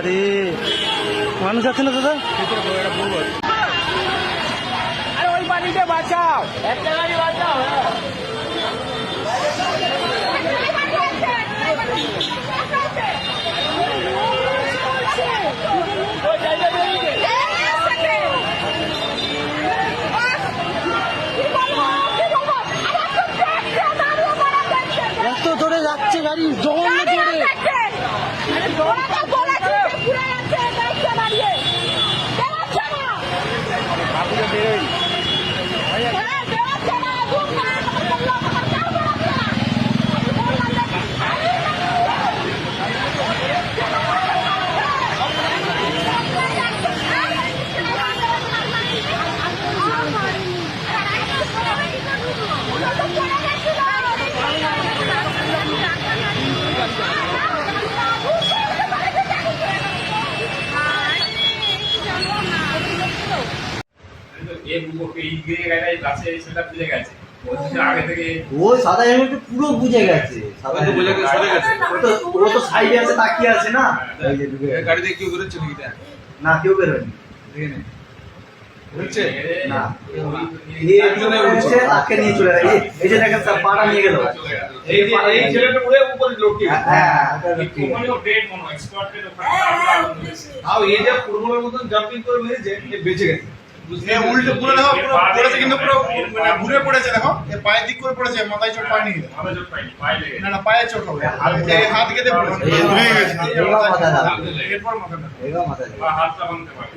বাবারে মানুষ আছে না দাদা? আরে ওই পানিতে বাঁচাও, একটা গাড়ি বাঁচাও। এত জোরে যাচ্ছে গাড়ি, জঘন্য জোরে। ও সাদা হেলমেট পুরো বুঝে গেছে, সাদা ও তো সাইডে আছে, তাকিয়ে আছে না। গাড়ি দিয়ে কেউ বেরোচ্ছে নাকি? না, কেউ বেরোয়নি বেরোচ্ছে না, তাকে নিয়ে চলে গেছে। এই যে দেখেন স্যার, পাটা নিয়ে গেল। এই ছেলেটা উড়ে উপরে লটকে গেছে। হ্যাঁ, আর এই যে ফুটবলের মতন জাম্পিং করে মেরেছে, এ বেঁচে গেছে। উল্টে পুরো দেখো, পুরো পড়েছে, কিন্তু পুরো মানে ঘুরে পড়েছে। দেখো এ পায়ের দিক করে পড়েছে, মাথায় চোট পায়নি। না না, পায়ে চোট হবে, এই হাত কেটে পড়েছে, ভেঙে গেছে। এবার মাথা দাও, এরপর মাথাটা এবার মাথা দাও। হাতটা ভাঙতে পারে।